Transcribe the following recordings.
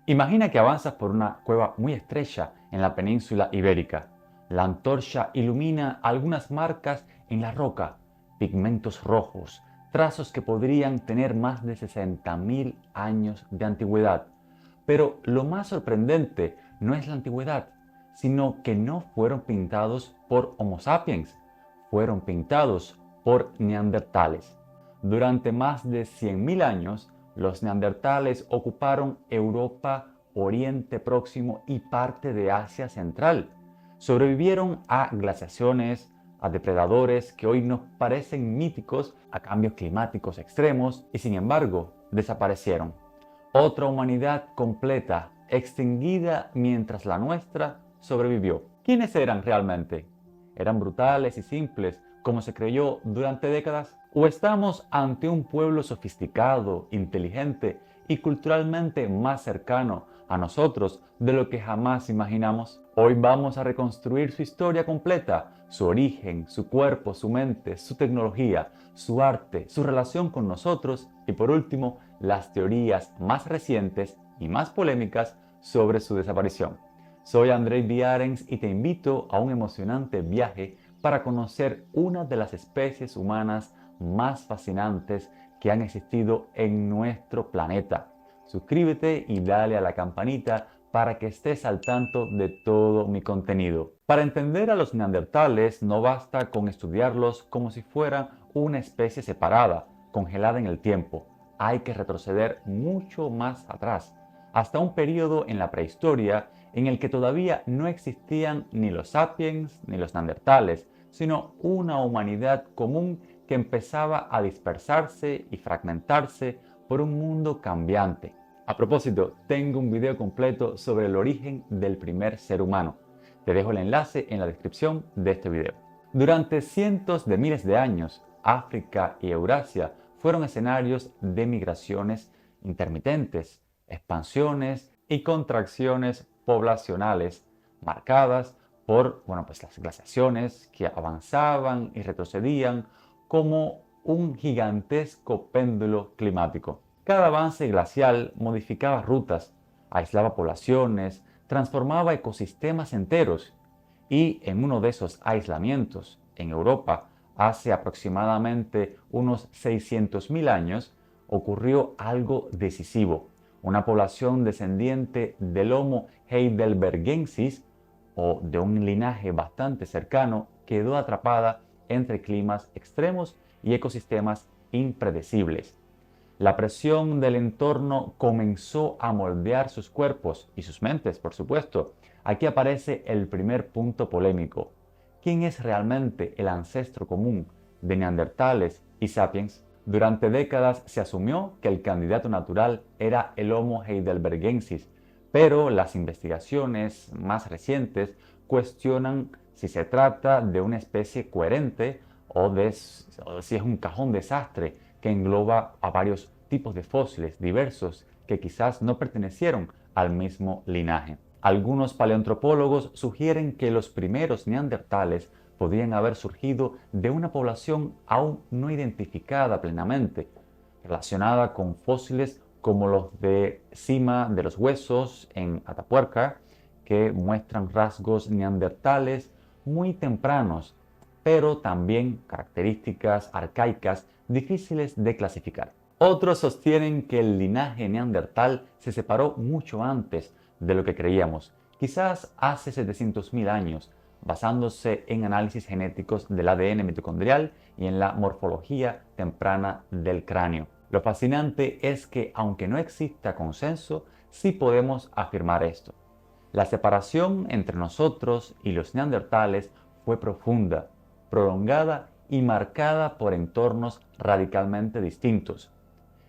Imagina que avanzas por una cueva muy estrecha en la península ibérica. La antorcha ilumina algunas marcas en la roca, pigmentos rojos, trazos que podrían tener más de 60.000 años de antigüedad. Pero lo más sorprendente no es la antigüedad, sino que no fueron pintados por Homo sapiens, fueron pintados por neandertales. Durante más de 100.000 años, los neandertales ocuparon Europa, Oriente Próximo y parte de Asia Central. Sobrevivieron a glaciaciones, a depredadores que hoy nos parecen míticos, a cambios climáticos extremos y sin embargo desaparecieron. Otra humanidad completa, extinguida mientras la nuestra sobrevivió. ¿Quiénes eran realmente? ¿Eran brutales y simples, como se creyó durante décadas? ¿O estamos ante un pueblo sofisticado, inteligente y culturalmente más cercano a nosotros de lo que jamás imaginamos? Hoy vamos a reconstruir su historia completa, su origen, su cuerpo, su mente, su tecnología, su arte, su relación con nosotros y por último, las teorías más recientes y más polémicas sobre su desaparición. Soy Andrei Biarens y te invito a un emocionante viaje para conocer una de las especies humanas más fascinantes que han existido en nuestro planeta. Suscríbete y dale a la campanita para que estés al tanto de todo mi contenido. Para entender a los neandertales no basta con estudiarlos como si fueran una especie separada, congelada en el tiempo. Hay que retroceder mucho más atrás, hasta un periodo en la prehistoria en el que todavía no existían ni los sapiens ni los neandertales, sino una humanidad común que empezaba a dispersarse y fragmentarse por un mundo cambiante. A propósito, tengo un video completo sobre el origen del primer ser humano. Te dejo el enlace en la descripción de este video. Durante cientos de miles de años, África y Eurasia fueron escenarios de migraciones intermitentes, expansiones y contracciones poblacionales marcadas por las glaciaciones que avanzaban y retrocedían como un gigantesco péndulo climático. Cada avance glacial modificaba rutas, aislaba poblaciones, transformaba ecosistemas enteros y en uno de esos aislamientos, en Europa, hace aproximadamente unos 600.000 años, ocurrió algo decisivo. Una población descendiente del Homo heidelbergensis o de un linaje bastante cercano quedó atrapada entre climas extremos y ecosistemas impredecibles. La presión del entorno comenzó a moldear sus cuerpos y sus mentes, por supuesto. Aquí aparece el primer punto polémico. ¿Quién es realmente el ancestro común de neandertales y sapiens? Durante décadas se asumió que el candidato natural era el Homo heidelbergensis, pero las investigaciones más recientes cuestionan si se trata de una especie coherente o si es un cajón desastre que engloba a varios tipos de fósiles diversos que quizás no pertenecieron al mismo linaje. Algunos paleoantropólogos sugieren que los primeros neandertales podrían haber surgido de una población aún no identificada plenamente, relacionada con fósiles como los de cima de los huesos en Atapuerca, que muestran rasgos neandertales muy tempranos, pero también características arcaicas difíciles de clasificar. Otros sostienen que el linaje neandertal se separó mucho antes de lo que creíamos, quizás hace 700.000 años, basándose en análisis genéticos del ADN mitocondrial y en la morfología temprana del cráneo. Lo fascinante es que, aunque no exista consenso, sí podemos afirmar esto. La separación entre nosotros y los neandertales fue profunda, prolongada y marcada por entornos radicalmente distintos.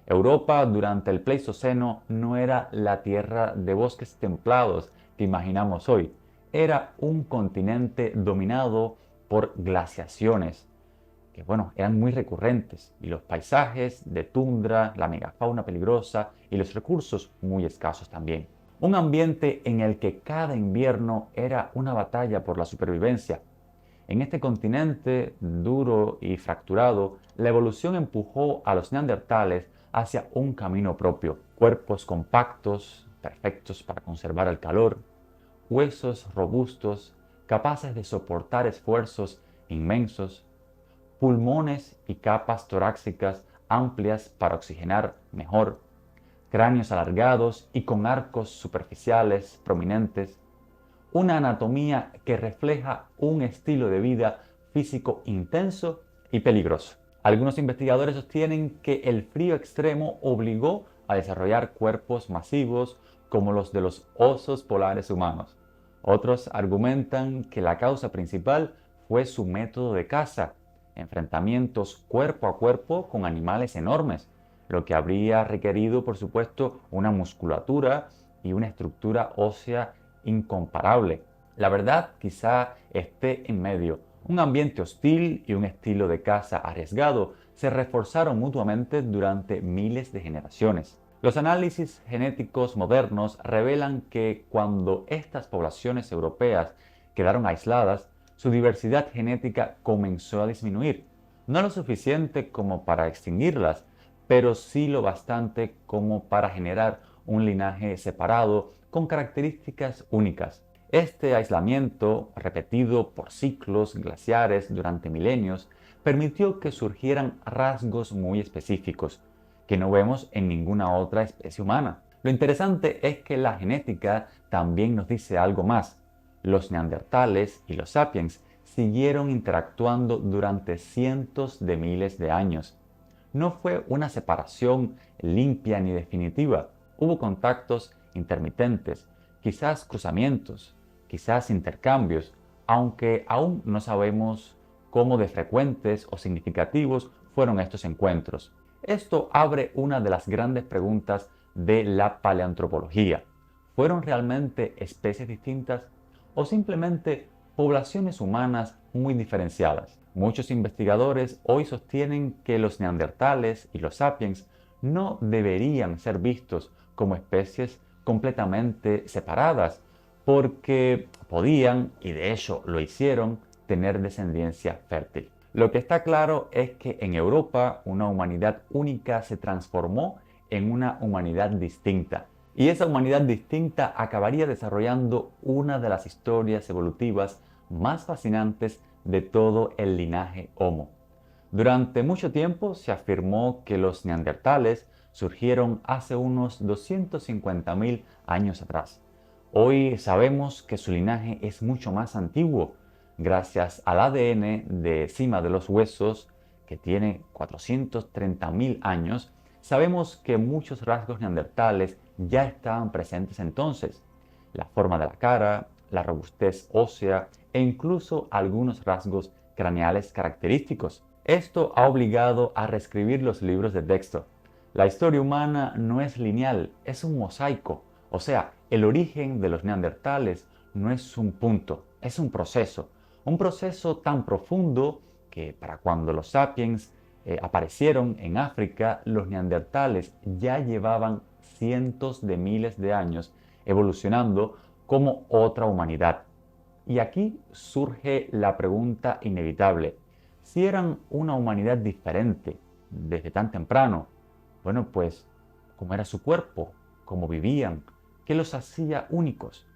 Europa durante el Pleistoceno no era la tierra de bosques templados que imaginamos hoy, era un continente dominado por glaciaciones, que eran muy recurrentes, y los paisajes de tundra, la megafauna peligrosa y los recursos muy escasos también. Un ambiente en el que cada invierno era una batalla por la supervivencia. En este continente duro y fracturado, la evolución empujó a los neandertales hacia un camino propio. Cuerpos compactos, perfectos para conservar el calor, huesos robustos, capaces de soportar esfuerzos inmensos, pulmones y capas torácicas amplias para oxigenar mejor, cráneos alargados y con arcos superficiales prominentes, una anatomía que refleja un estilo de vida físico intenso y peligroso. Algunos investigadores sostienen que el frío extremo obligó a desarrollar cuerpos masivos como los de los osos polares humanos. Otros argumentan que la causa principal fue su método de caza, enfrentamientos cuerpo a cuerpo con animales enormes, lo que habría requerido, por supuesto, una musculatura y una estructura ósea incomparable. La verdad quizá esté en medio. Un ambiente hostil y un estilo de caza arriesgado se reforzaron mutuamente durante miles de generaciones. Los análisis genéticos modernos revelan que cuando estas poblaciones europeas quedaron aisladas, su diversidad genética comenzó a disminuir. No lo suficiente como para extinguirlas, pero sí lo bastante como para generar un linaje separado con características únicas. Este aislamiento, repetido por ciclos glaciares durante milenios, permitió que surgieran rasgos muy específicos, que no vemos en ninguna otra especie humana. Lo interesante es que la genética también nos dice algo más. Los neandertales y los sapiens siguieron interactuando durante cientos de miles de años. No fue una separación limpia ni definitiva. Hubo contactos intermitentes, quizás cruzamientos, quizás intercambios, aunque aún no sabemos cómo de frecuentes o significativos fueron estos encuentros. Esto abre una de las grandes preguntas de la paleoantropología. ¿Fueron realmente especies distintas o simplemente poblaciones humanas muy diferenciadas? Muchos investigadores hoy sostienen que los neandertales y los sapiens no deberían ser vistos como especies completamente separadas, porque podían, y de hecho lo hicieron, tener descendencia fértil. Lo que está claro es que en Europa una humanidad única se transformó en una humanidad distinta. Y esa humanidad distinta acabaría desarrollando una de las historias evolutivas más fascinantes de todo el linaje Homo. Durante mucho tiempo se afirmó que los neandertales surgieron hace unos 250.000 años atrás. Hoy sabemos que su linaje es mucho más antiguo, gracias al ADN de cima de los huesos, que tiene 430.000 años. Sabemos que muchos rasgos neandertales ya estaban presentes entonces. La forma de la cara, la robustez ósea e incluso algunos rasgos craneales característicos. Esto ha obligado a reescribir los libros de texto. La historia humana no es lineal, es un mosaico. O sea, el origen de los neandertales no es un punto, es un proceso. Un proceso tan profundo que para cuando los sapiens aparecieron en África, los neandertales ya llevaban cientos de miles de años evolucionando como otra humanidad. Y aquí surge la pregunta inevitable. Si eran una humanidad diferente desde tan temprano, bueno, pues, ¿cómo era su cuerpo? ¿Cómo vivían? ¿Qué los hacía únicos?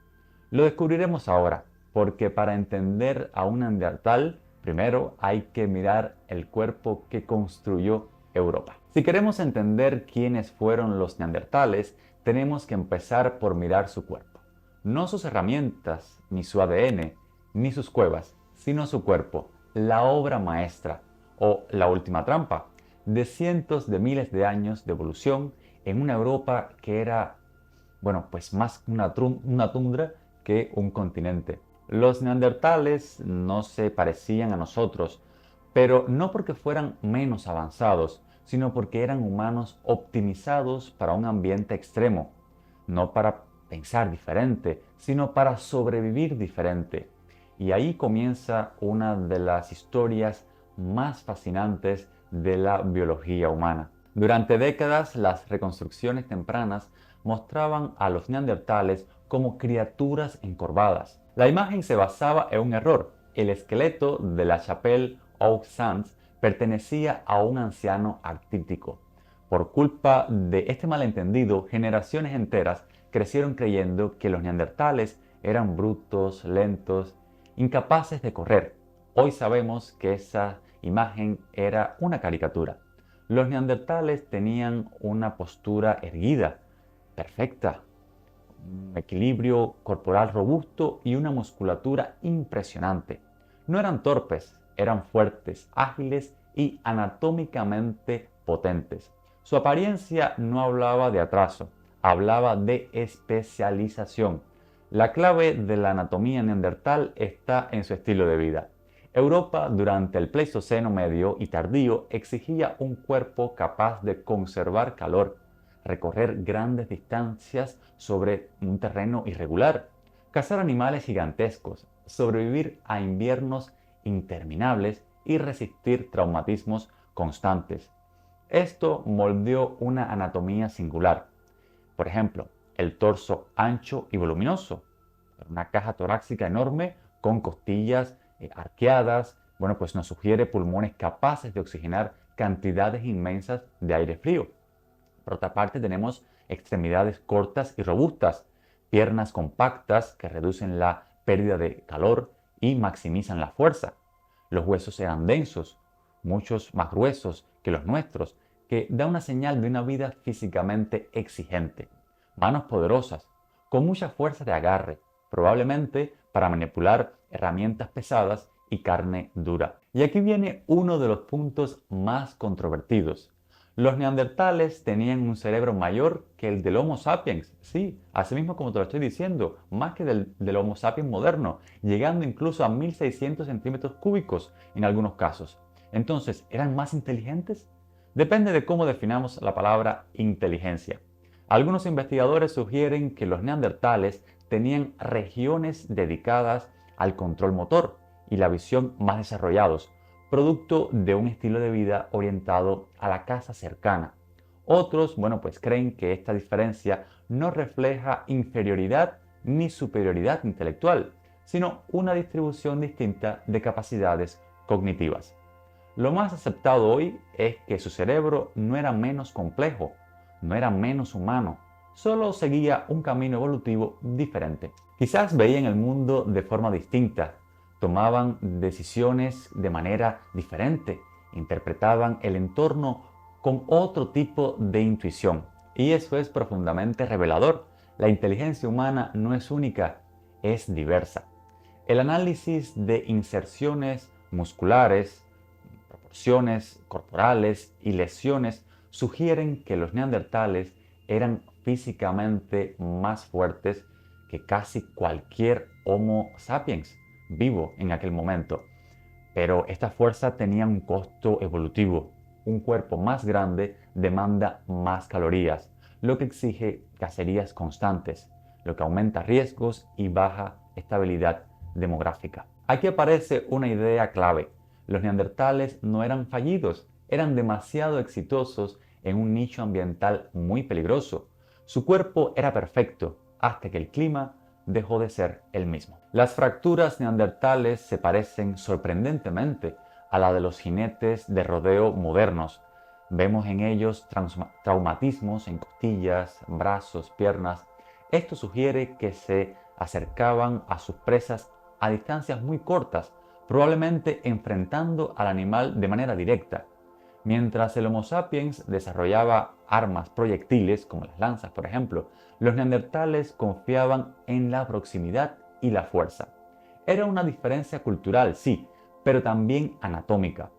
Lo descubriremos ahora, porque para entender a un neandertal, primero hay que mirar el cuerpo que construyó Europa. Si queremos entender quiénes fueron los neandertales, tenemos que empezar por mirar su cuerpo. No sus herramientas, ni su ADN, ni sus cuevas, sino su cuerpo, la obra maestra, o la última trampa, de cientos de miles de años de evolución en una Europa que era, bueno, pues más una tundra que un continente. Los neandertales no se parecían a nosotros, pero no porque fueran menos avanzados, sino porque eran humanos optimizados para un ambiente extremo, no para pensar diferente, sino para sobrevivir diferente. Y ahí comienza una de las historias más fascinantes de la biología humana. Durante décadas, las reconstrucciones tempranas mostraban a los neandertales como criaturas encorvadas. La imagen se basaba en un error. El esqueleto de la Chapelle aux Saints pertenecía a un anciano artrítico. Por culpa de este malentendido, generaciones enteras crecieron creyendo que los neandertales eran brutos, lentos, incapaces de correr. Hoy sabemos que esa imagen era una caricatura. Los neandertales tenían una postura erguida, perfecta, un equilibrio corporal robusto y una musculatura impresionante. No eran torpes, eran fuertes, ágiles y anatómicamente potentes. Su apariencia no hablaba de atraso, hablaba de especialización. La clave de la anatomía neandertal está en su estilo de vida. Europa durante el Pleistoceno medio y tardío exigía un cuerpo capaz de conservar calor, recorrer grandes distancias sobre un terreno irregular, cazar animales gigantescos, sobrevivir a inviernos interminables y resistir traumatismos constantes. Esto moldeó una anatomía singular. Por ejemplo, el torso ancho y voluminoso, una caja torácica enorme con costillas arqueadas, bueno, pues nos sugiere pulmones capaces de oxigenar cantidades inmensas de aire frío. Por otra parte, tenemos extremidades cortas y robustas, piernas compactas que reducen la pérdida de calor y maximizan la fuerza. Los huesos eran densos, muchos más gruesos que los nuestros, que da una señal de una vida físicamente exigente. Manos poderosas, con mucha fuerza de agarre, probablemente para manipular herramientas pesadas y carne dura. Y aquí viene uno de los puntos más controvertidos. Los neandertales tenían un cerebro mayor que el del Homo sapiens, sí, así mismo como te lo estoy diciendo, más que del Homo sapiens moderno, llegando incluso a 1600 centímetros cúbicos en algunos casos. Entonces, ¿eran más inteligentes? Depende de cómo definamos la palabra inteligencia. Algunos investigadores sugieren que los neandertales tenían regiones dedicadas al control motor y la visión más desarrollados, producto de un estilo de vida orientado a la caza cercana. Otros, bueno, pues creen que esta diferencia no refleja inferioridad ni superioridad intelectual, sino una distribución distinta de capacidades cognitivas. Lo más aceptado hoy es que su cerebro no era menos complejo, no era menos humano, solo seguía un camino evolutivo diferente. Quizás veían el mundo de forma distinta, tomaban decisiones de manera diferente, interpretaban el entorno con otro tipo de intuición. Y eso es profundamente revelador. La inteligencia humana no es única, es diversa. El análisis de inserciones musculares, proporciones corporales y lesiones sugieren que los neandertales eran físicamente más fuertes que casi cualquier Homo sapiens vivo en aquel momento. Pero esta fuerza tenía un costo evolutivo. Un cuerpo más grande demanda más calorías, lo que exige cacerías constantes, lo que aumenta riesgos y baja estabilidad demográfica. Aquí aparece una idea clave. Los neandertales no eran fallidos, eran demasiado exitosos en un nicho ambiental muy peligroso. Su cuerpo era perfecto hasta que el clima dejó de ser el mismo. Las fracturas neandertales se parecen sorprendentemente a la de los jinetes de rodeo modernos. Vemos en ellos traumatismos en costillas, brazos, piernas. Esto sugiere que se acercaban a sus presas a distancias muy cortas, probablemente enfrentando al animal de manera directa. Mientras el Homo sapiens desarrollaba armas proyectiles, como las lanzas por ejemplo, los neandertales confiaban en la proximidad y la fuerza. Era una diferencia cultural, sí, pero también anatómica.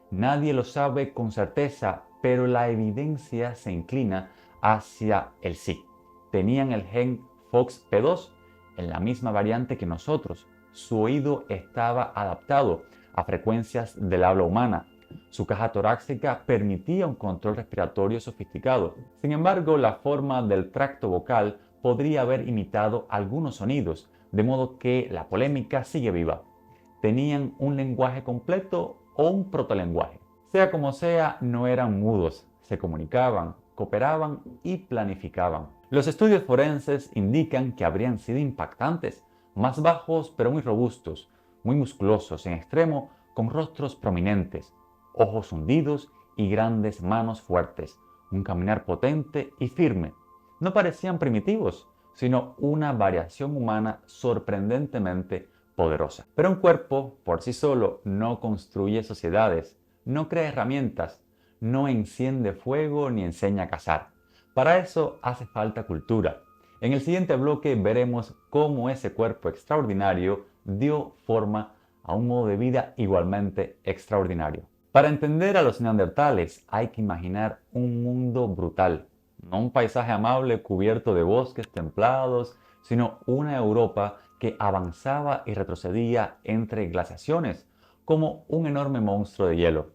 Nadie lo sabe con certeza, pero la evidencia se inclina hacia el sí. Tenían el gen FOXP2 en la misma variante que nosotros. Su oído estaba adaptado a frecuencias del habla humana. Su caja torácica permitía un control respiratorio sofisticado. Sin embargo, la forma del tracto vocal podría haber imitado algunos sonidos, de modo que la polémica sigue viva. ¿Tenían un lenguaje completo o un protolenguaje? Sea como sea, no eran mudos, se comunicaban, cooperaban y planificaban. Los estudios forenses indican que habrían sido impactantes, más bajos pero muy robustos, muy musculosos en extremo, con rostros prominentes, ojos hundidos y grandes manos fuertes, un caminar potente y firme. No parecían primitivos, sino una variación humana sorprendentemente poderosa. Pero un cuerpo por sí solo no construye sociedades, no crea herramientas, no enciende fuego ni enseña a cazar. Para eso hace falta cultura. En el siguiente bloque veremos cómo ese cuerpo extraordinario dio forma a un modo de vida igualmente extraordinario. Para entender a los neandertales hay que imaginar un mundo brutal, no un paisaje amable cubierto de bosques templados, sino una Europa que avanzaba y retrocedía entre glaciaciones, como un enorme monstruo de hielo.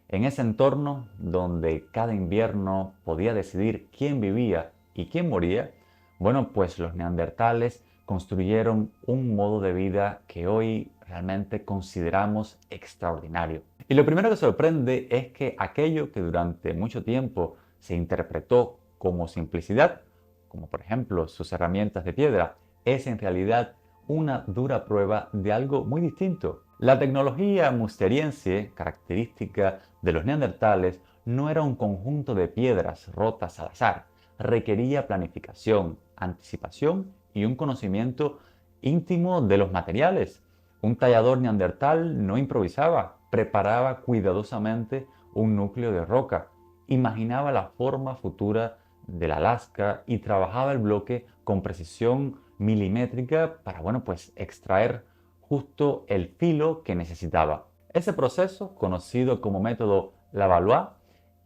En ese entorno, donde cada invierno podía decidir quién vivía y quién moría, bueno, pues los neandertales construyeron un modo de vida que hoy realmente consideramos extraordinario. Y lo primero que sorprende es que aquello que durante mucho tiempo se interpretó como simplicidad, como por ejemplo sus herramientas de piedra, es en realidad una dura prueba de algo muy distinto. La tecnología musteriense, característica de los neandertales, no era un conjunto de piedras rotas al azar, requería planificación, anticipación y un conocimiento íntimo de los materiales. Un tallador neandertal no improvisaba, preparaba cuidadosamente un núcleo de roca, imaginaba la forma futura de la lasca y trabajaba el bloque con precisión milimétrica para, bueno, pues extraer justo el filo que necesitaba. Ese proceso, conocido como método Levallois,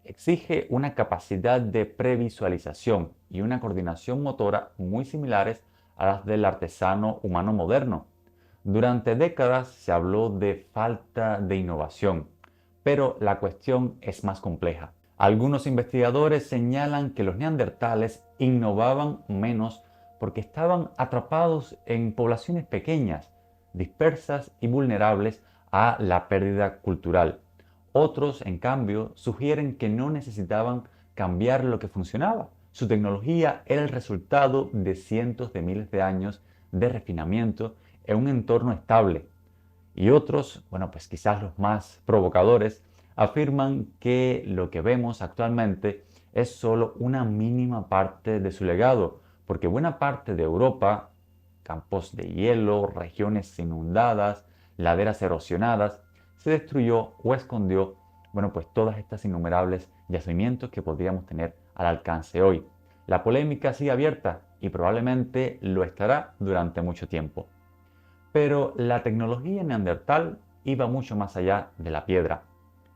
exige una capacidad de previsualización y una coordinación motora muy similares a las del artesano humano moderno. Durante décadas se habló de falta de innovación, pero la cuestión es más compleja. Algunos investigadores señalan que los neandertales innovaban menos porque estaban atrapados en poblaciones pequeñas, dispersas y vulnerables a la pérdida cultural. Otros, en cambio, sugieren que no necesitaban cambiar lo que funcionaba. Su tecnología era el resultado de cientos de miles de años de refinamiento en un entorno estable. Y otros, bueno, pues quizás los más provocadores, afirman que lo que vemos actualmente es solo una mínima parte de su legado, porque buena parte de Europa, campos de hielo, regiones inundadas, laderas erosionadas, se destruyó o escondió, bueno, pues todas estas innumerables yacimientos que podríamos tener al alcance hoy. La polémica sigue abierta y probablemente lo estará durante mucho tiempo. Pero la tecnología neandertal iba mucho más allá de la piedra.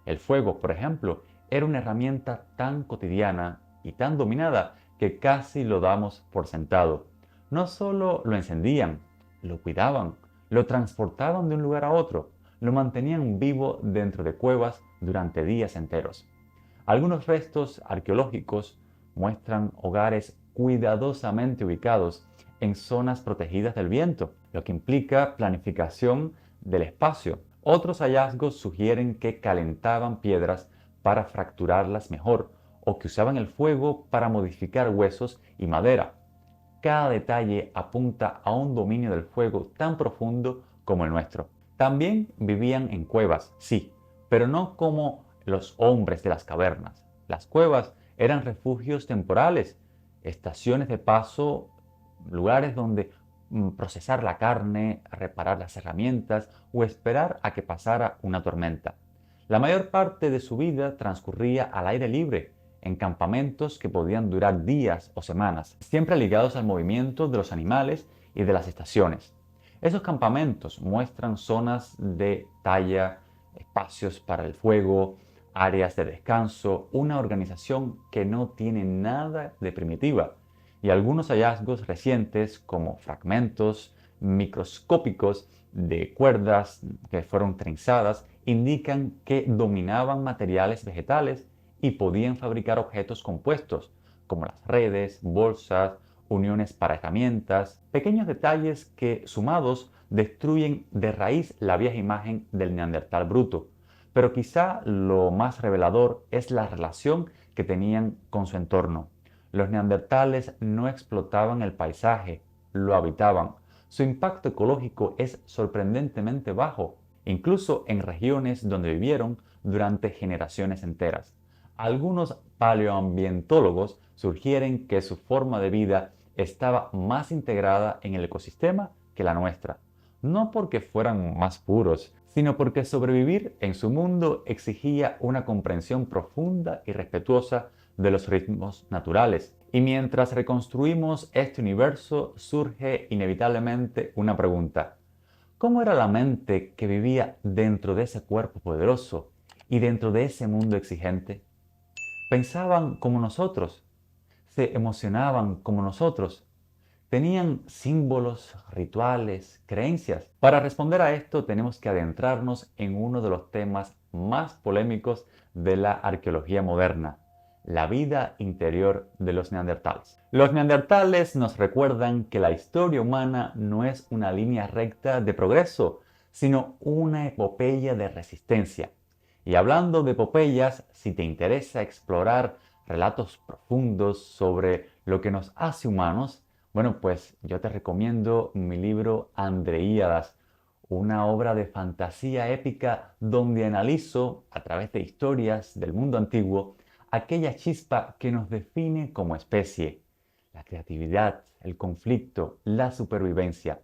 El fuego, por ejemplo, era una herramienta tan cotidiana y tan dominada que casi lo damos por sentado. No solo lo encendían, lo cuidaban, lo transportaban de un lugar a otro, lo mantenían vivo dentro de cuevas durante días enteros. Algunos restos arqueológicos muestran hogares cuidadosamente ubicados en zonas protegidas del viento, lo que implica planificación del espacio. Otros hallazgos sugieren que calentaban piedras para fracturarlas mejor o que usaban el fuego para modificar huesos y madera. Cada detalle apunta a un dominio del fuego tan profundo como el nuestro. También vivían en cuevas, sí, pero no como los hombres de las cavernas. Las cuevas eran refugios temporales, estaciones de paso, lugares donde procesar la carne, reparar las herramientas o esperar a que pasara una tormenta. La mayor parte de su vida transcurría al aire libre, en campamentos que podían durar días o semanas, siempre ligados al movimiento de los animales y de las estaciones. Esos campamentos muestran zonas de talla, espacios para el fuego, áreas de descanso, una organización que no tiene nada de primitiva. Y algunos hallazgos recientes, como fragmentos microscópicos de cuerdas que fueron trenzadas, indican que dominaban materiales vegetales y podían fabricar objetos compuestos, como las redes, bolsas, uniones para herramientas, pequeños detalles que, sumados, destruyen de raíz la vieja imagen del neandertal bruto. Pero quizá lo más revelador es la relación que tenían con su entorno. Los neandertales no explotaban el paisaje, lo habitaban. Su impacto ecológico es sorprendentemente bajo, incluso en regiones donde vivieron durante generaciones enteras. Algunos paleoambientólogos sugieren que su forma de vida estaba más integrada en el ecosistema que la nuestra, no porque fueran más puros, sino porque sobrevivir en su mundo exigía una comprensión profunda y respetuosa de los ritmos naturales. Y mientras reconstruimos este universo, surge inevitablemente una pregunta. ¿Cómo era la mente que vivía dentro de ese cuerpo poderoso y dentro de ese mundo exigente? ¿Pensaban como nosotros? ¿Se emocionaban como nosotros? ¿Tenían símbolos, rituales, creencias? Para responder a esto tenemos que adentrarnos en uno de los temas más polémicos de la arqueología moderna, la vida interior de los neandertales. Los neandertales nos recuerdan que la historia humana no es una línea recta de progreso, sino una epopeya de resistencia. Y hablando de epopeyas, si te interesa explorar relatos profundos sobre lo que nos hace humanos, bueno, pues yo te recomiendo mi libro Andreíadas, una obra de fantasía épica donde analizo, a través de historias del mundo antiguo, aquella chispa que nos define como especie, la creatividad, el conflicto, la supervivencia.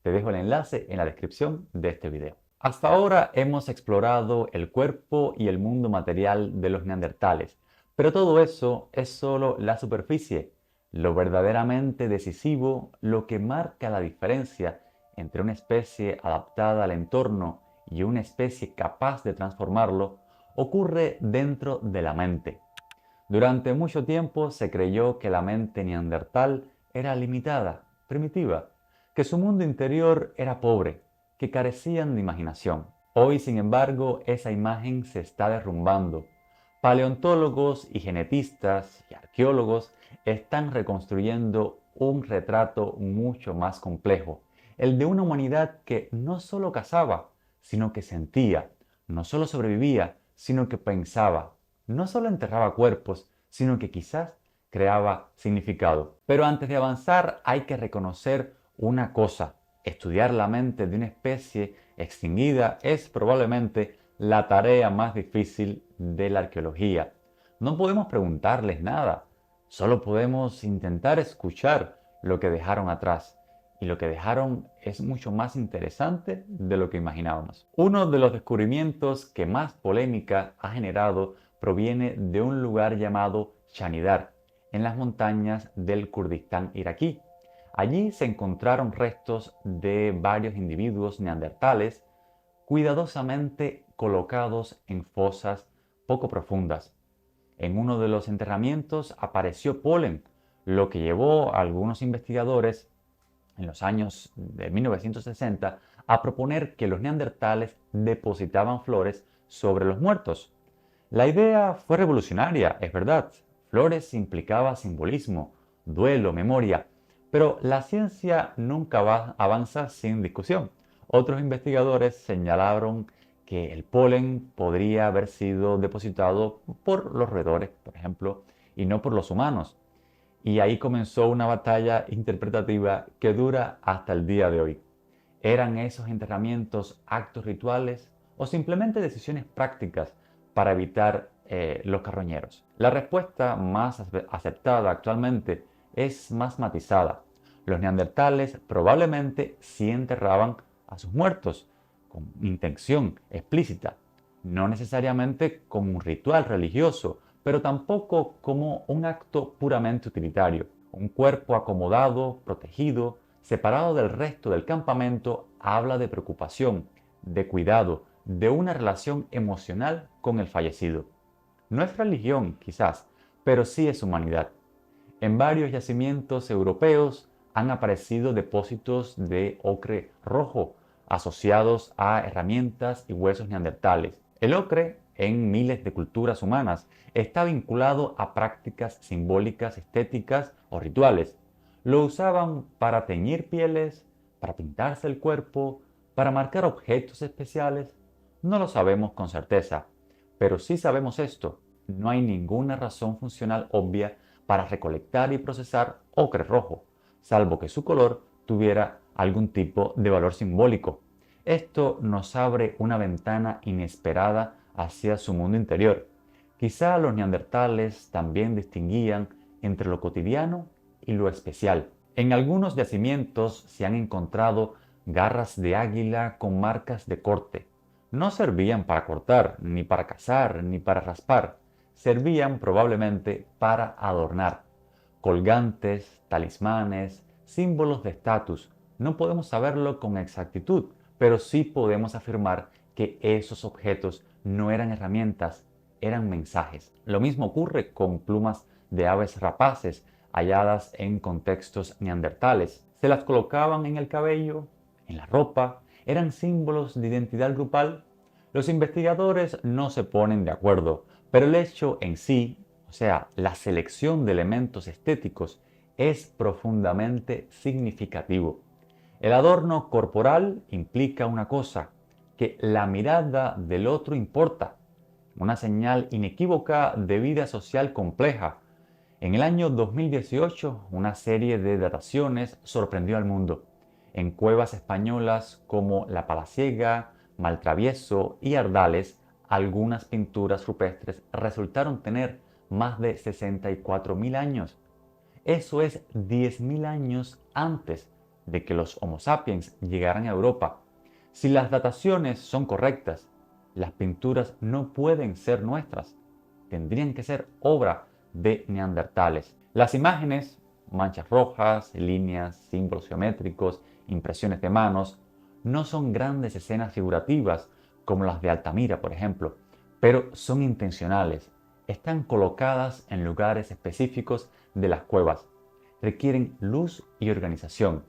Te dejo el enlace en la descripción de este video. Hasta ahora hemos explorado el cuerpo y el mundo material de los neandertales, pero todo eso es solo la superficie. Lo verdaderamente decisivo, lo que marca la diferencia entre una especie adaptada al entorno y una especie capaz de transformarlo, ocurre dentro de la mente. Durante mucho tiempo se creyó que la mente neandertal era limitada, primitiva, que su mundo interior era pobre, que carecían de imaginación. Hoy, sin embargo, esa imagen se está derrumbando. Paleontólogos y genetistas y arqueólogos están reconstruyendo un retrato mucho más complejo, el de una humanidad que no solo cazaba, sino que sentía, no solo sobrevivía, sino que pensaba, no solo enterraba cuerpos, sino que quizás creaba significado. Pero antes de avanzar hay que reconocer una cosa: estudiar la mente de una especie extinguida es probablemente la tarea más difícil de la arqueología. No podemos preguntarles nada, solo podemos intentar escuchar lo que dejaron atrás. Y lo que dejaron es mucho más interesante de lo que imaginábamos. Uno de los descubrimientos que más polémica ha generado proviene de un lugar llamado Shanidar, en las montañas del Kurdistán iraquí. Allí se encontraron restos de varios individuos neandertales cuidadosamente colocados en fosas poco profundas. En uno de los enterramientos apareció polen, lo que llevó a algunos investigadores en los años de 1960 a proponer que los neandertales depositaban flores sobre los muertos. La idea fue revolucionaria, es verdad. Flores implicaba simbolismo, duelo, memoria, pero la ciencia nunca avanza sin discusión. Otros investigadores señalaron que el polen podría haber sido depositado por los roedores, por ejemplo, y no por los humanos. Y ahí comenzó una batalla interpretativa que dura hasta el día de hoy. ¿Eran esos enterramientos actos rituales o simplemente decisiones prácticas para evitar los carroñeros? La respuesta más aceptada actualmente es más matizada. Los neandertales probablemente sí enterraban a sus muertos con intención explícita, no necesariamente como un ritual religioso, pero tampoco como un acto puramente utilitario. Un cuerpo acomodado, protegido, separado del resto del campamento, habla de preocupación, de cuidado, de una relación emocional con el fallecido. No es religión, quizás, pero sí es humanidad. En varios yacimientos europeos han aparecido depósitos de ocre rojo asociados a herramientas y huesos neandertales. El ocre, en miles de culturas humanas, está vinculado a prácticas simbólicas, estéticas o rituales. Lo usaban para teñir pieles, para pintarse el cuerpo, para marcar objetos especiales. No lo sabemos con certeza, pero sí sabemos esto: no hay ninguna razón funcional obvia para recolectar y procesar ocre rojo, salvo que su color tuviera algún tipo de valor simbólico. Esto nos abre una ventana inesperada hacia su mundo interior. Quizá los neandertales también distinguían entre lo cotidiano y lo especial. En algunos yacimientos se han encontrado garras de águila con marcas de corte. No servían para cortar, ni para cazar, ni para raspar. Servían probablemente para adornar. Colgantes, talismanes, símbolos de estatus. No podemos saberlo con exactitud, pero sí podemos afirmar que esos objetos no eran herramientas, eran mensajes. Lo mismo ocurre con plumas de aves rapaces halladas en contextos neandertales. Se las colocaban en el cabello, en la ropa, eran símbolos de identidad grupal. Los investigadores no se ponen de acuerdo, pero el hecho en sí, o sea, la selección de elementos estéticos, es profundamente significativo. El adorno corporal implica una cosa, que la mirada del otro importa, una señal inequívoca de vida social compleja. En el año 2018, una serie de dataciones sorprendió al mundo. En cuevas españolas como La Palaciega, Maltravieso y Ardales, algunas pinturas rupestres resultaron tener más de 64.000 años. Eso es 10.000 años antes de que los Homo sapiens llegaran a Europa. Si las dataciones son correctas, las pinturas no pueden ser nuestras. Tendrían que ser obra de neandertales. Las imágenes, manchas rojas, líneas, símbolos geométricos, impresiones de manos, no son grandes escenas figurativas como las de Altamira, por ejemplo, pero son intencionales. Están colocadas en lugares específicos de las cuevas. Requieren luz y organización.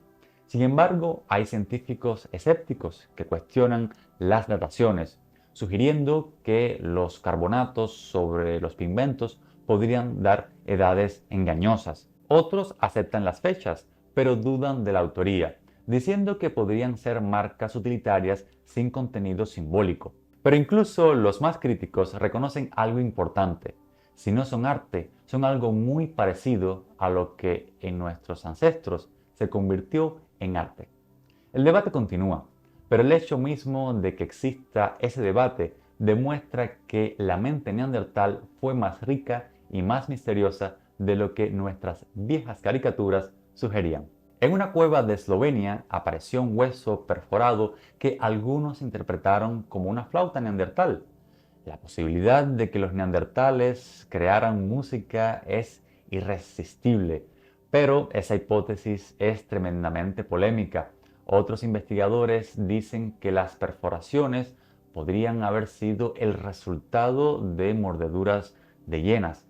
Sin embargo, hay científicos escépticos que cuestionan las dataciones, sugiriendo que los carbonatos sobre los pigmentos podrían dar edades engañosas. Otros aceptan las fechas, pero dudan de la autoría, diciendo que podrían ser marcas utilitarias sin contenido simbólico. Pero incluso los más críticos reconocen algo importante. Si no son arte, son algo muy parecido a lo que en nuestros ancestros se convirtió en arte. El debate continúa, pero el hecho mismo de que exista ese debate demuestra que la mente neandertal fue más rica y más misteriosa de lo que nuestras viejas caricaturas sugerían. En una cueva de Eslovenia apareció un hueso perforado que algunos interpretaron como una flauta neandertal. La posibilidad de que los neandertales crearan música es irresistible, pero esa hipótesis es tremendamente polémica. Otros investigadores dicen que las perforaciones podrían haber sido el resultado de mordeduras de hienas.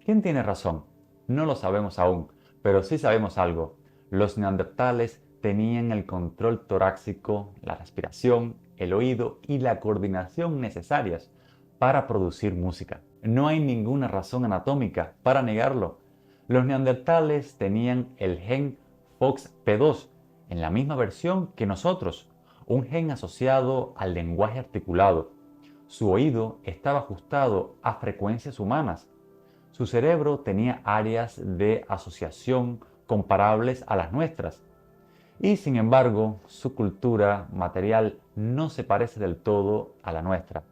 ¿Quién tiene razón? No lo sabemos aún, pero sí sabemos algo. Los neandertales tenían el control torácico, la respiración, el oído y la coordinación necesarias para producir música. No hay ninguna razón anatómica para negarlo. Los neandertales tenían el gen FOXP2 en la misma versión que nosotros, un gen asociado al lenguaje articulado. Su oído estaba ajustado a frecuencias humanas. Su cerebro tenía áreas de asociación comparables a las nuestras. Y sin embargo, su cultura material no se parece del todo a la nuestra.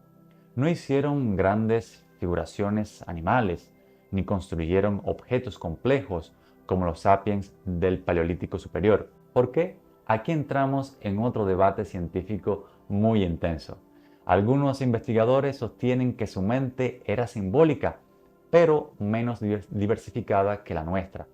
No hicieron grandes figuraciones animales, ni construyeron objetos complejos como los sapiens del Paleolítico Superior. ¿Por qué? Aquí entramos en otro debate científico muy intenso. Algunos investigadores sostienen que su mente era simbólica, pero menos diversificada que la nuestra.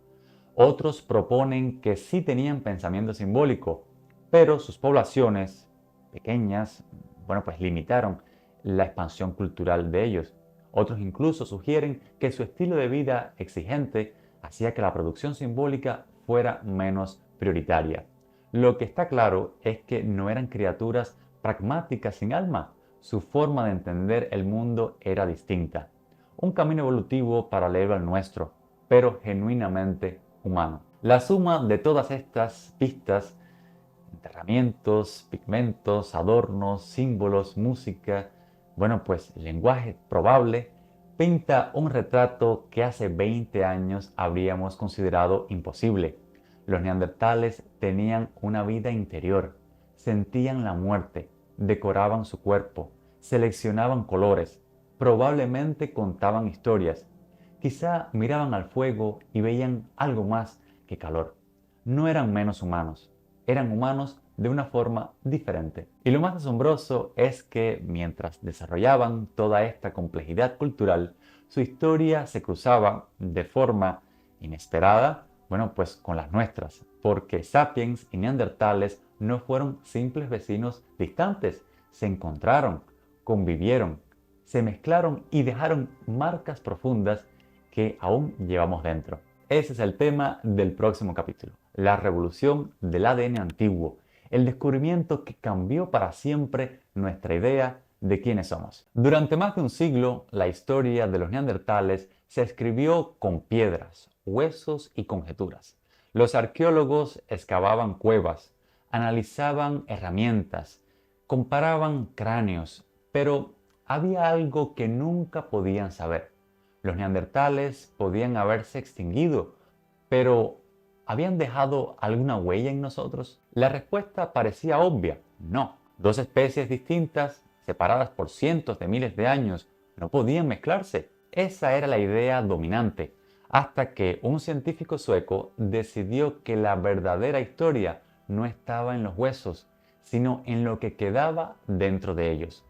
Otros proponen que sí tenían pensamiento simbólico, pero sus poblaciones pequeñas, pues limitaron la expansión cultural de ellos. Otros incluso sugieren que su estilo de vida exigente hacía que la producción simbólica fuera menos prioritaria. Lo que está claro es que no eran criaturas pragmáticas sin alma. Su forma de entender el mundo era distinta. Un camino evolutivo paralelo al nuestro, pero genuinamente humano. La suma de todas estas pistas, enterramientos, pigmentos, adornos, símbolos, música, lenguaje probable, pinta un retrato que hace 20 años habríamos considerado imposible. Los neandertales tenían una vida interior, sentían la muerte, decoraban su cuerpo, seleccionaban colores, probablemente contaban historias. Quizá miraban al fuego y veían algo más que calor. No eran menos humanos, eran humanos de una forma diferente. Y lo más asombroso es que mientras desarrollaban toda esta complejidad cultural, su historia se cruzaba de forma inesperada, pues con las nuestras, porque Sapiens y Neandertales no fueron simples vecinos distantes, se encontraron, convivieron, se mezclaron y dejaron marcas profundas que aún llevamos dentro. Ese es el tema del próximo capítulo, la revolución del ADN antiguo, el descubrimiento que cambió para siempre nuestra idea de quiénes somos. Durante más de un siglo, la historia de los neandertales se escribió con piedras, huesos y conjeturas. Los arqueólogos excavaban cuevas, analizaban herramientas, comparaban cráneos, pero había algo que nunca podían saber. Los neandertales podían haberse extinguido, pero ¿habían dejado alguna huella en nosotros? La respuesta parecía obvia, no. Dos especies distintas, separadas por cientos de miles de años, no podían mezclarse. Esa era la idea dominante, hasta que un científico sueco decidió que la verdadera historia no estaba en los huesos, sino en lo que quedaba dentro de ellos.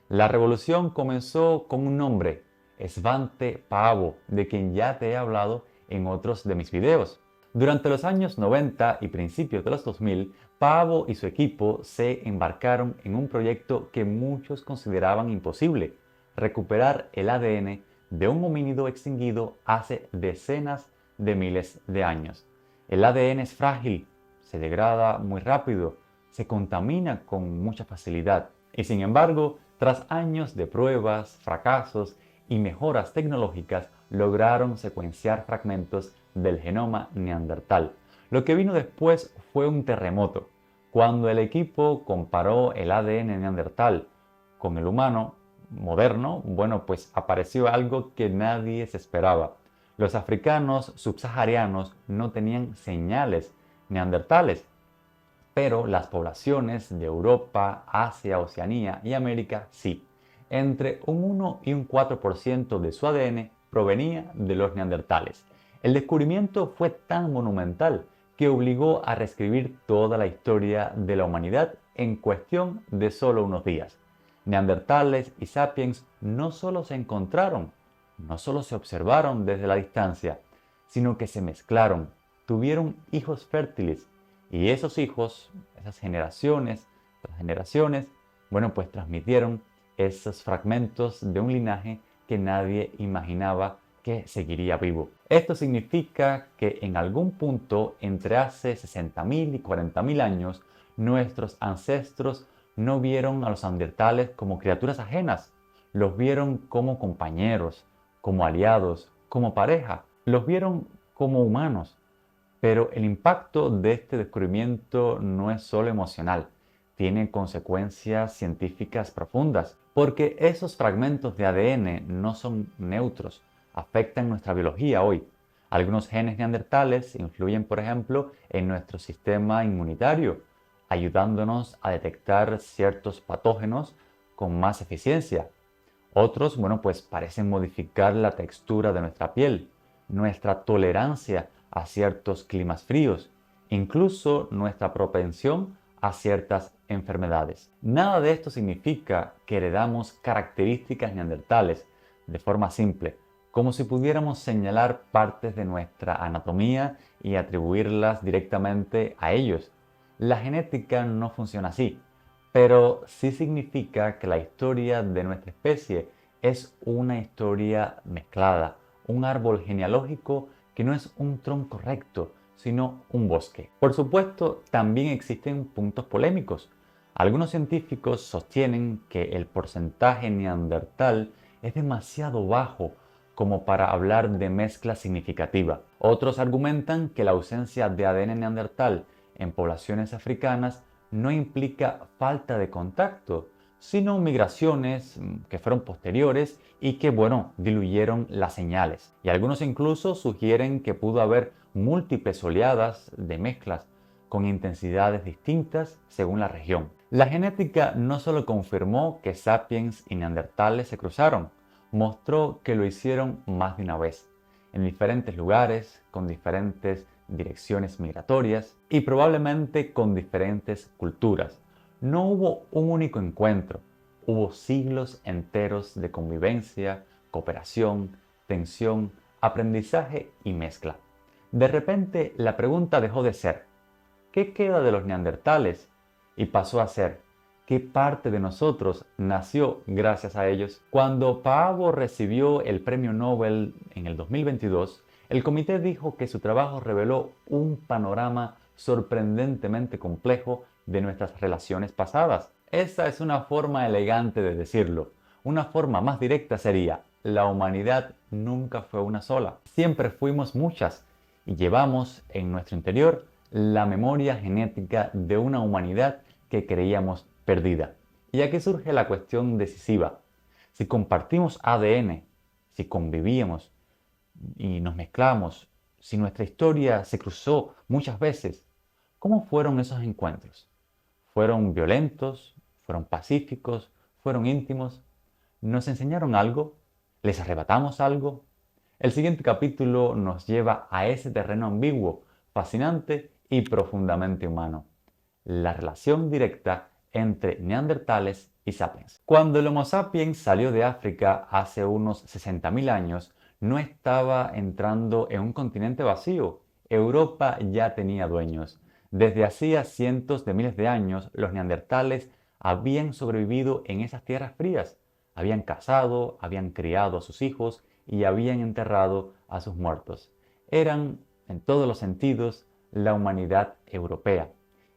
La revolución comenzó con un nombre, Svante Paavo, de quien ya te he hablado en otros de mis videos. Durante los años 90 y principios de los 2000, Paavo y su equipo se embarcaron en un proyecto que muchos consideraban imposible: recuperar el ADN de un homínido extinguido hace decenas de miles de años. El ADN es frágil, se degrada muy rápido, se contamina con mucha facilidad y sin embargo, tras años de pruebas, fracasos y mejoras tecnológicas, lograron secuenciar fragmentos del genoma neandertal. Lo que vino después fue un terremoto. Cuando el equipo comparó el ADN neandertal con el humano moderno, pues apareció algo que nadie se esperaba. Los africanos subsaharianos no tenían señales neandertales, pero las poblaciones de Europa, Asia, Oceanía y América sí. Entre un 1 y un 4% de su ADN provenía de los neandertales. El descubrimiento fue tan monumental que obligó a reescribir toda la historia de la humanidad en cuestión de solo unos días. Neandertales y sapiens no solo se encontraron, no solo se observaron desde la distancia, sino que se mezclaron, tuvieron hijos fértiles y esos hijos, esas generaciones tras generaciones, pues transmitieron esos fragmentos de un linaje que nadie imaginaba que seguiría vivo. Esto significa que en algún punto entre hace 60.000 y 40.000 años, nuestros ancestros no vieron a los neandertales como criaturas ajenas, los vieron como compañeros, como aliados, como pareja, los vieron como humanos. Pero el impacto de este descubrimiento no es solo emocional, tiene consecuencias científicas profundas, porque esos fragmentos de ADN no son neutros, afectan nuestra biología hoy. Algunos genes neandertales influyen, por ejemplo, en nuestro sistema inmunitario, ayudándonos a detectar ciertos patógenos con más eficiencia. Otros, pues parecen modificar la textura de nuestra piel, nuestra tolerancia a ciertos climas fríos, incluso nuestra propensión a ciertas enfermedades. Nada de esto significa que heredamos características neandertales de forma simple, como si pudiéramos señalar partes de nuestra anatomía y atribuirlas directamente a ellos. La genética no funciona así, pero sí significa que la historia de nuestra especie es una historia mezclada, un árbol genealógico que no es un tronco recto, sino un bosque. Por supuesto, también existen puntos polémicos. Algunos científicos sostienen que el porcentaje neandertal es demasiado bajo como para hablar de mezcla significativa. Otros argumentan que la ausencia de ADN neandertal en poblaciones africanas no implica falta de contacto, sino migraciones que fueron posteriores y que, diluyeron las señales. Y algunos incluso sugieren que pudo haber múltiples oleadas de mezclas con intensidades distintas según la región. La genética no solo confirmó que sapiens y neandertales se cruzaron, mostró que lo hicieron más de una vez. en diferentes lugares, con diferentes direcciones migratorias y probablemente con diferentes culturas. No hubo un único encuentro, hubo siglos enteros de convivencia, cooperación, tensión, aprendizaje y mezcla. De repente la pregunta dejó de ser ¿qué queda de los neandertales? Y pasó a ser ¿qué parte de nosotros nació gracias a ellos? Cuando Paavo recibió el premio Nobel en el 2022, el comité dijo que su trabajo reveló un panorama sorprendentemente complejo de nuestras relaciones pasadas. Esa es una forma elegante de decirlo. Una forma más directa sería, la humanidad nunca fue una sola. Siempre fuimos muchas y llevamos en nuestro interior la memoria genética de una humanidad que creíamos perdida. Y aquí surge la cuestión decisiva. Si compartimos ADN, si convivíamos y nos mezclamos, si nuestra historia se cruzó muchas veces, ¿cómo fueron esos encuentros? ¿Fueron violentos? ¿Fueron pacíficos? ¿Fueron íntimos? ¿Nos enseñaron algo? ¿Les arrebatamos algo? El siguiente capítulo nos lleva a ese terreno ambiguo, fascinante y profundamente humano. La relación directa entre neandertales y sapiens. Cuando el Homo sapiens salió de África hace unos 60.000 años, no estaba entrando en un continente vacío. Europa ya tenía dueños. Desde hacía cientos de miles de años, los neandertales habían sobrevivido en esas tierras frías. Habían cazado, habían criado a sus hijos y habían enterrado a sus muertos. Eran, en todos los sentidos, la humanidad europea.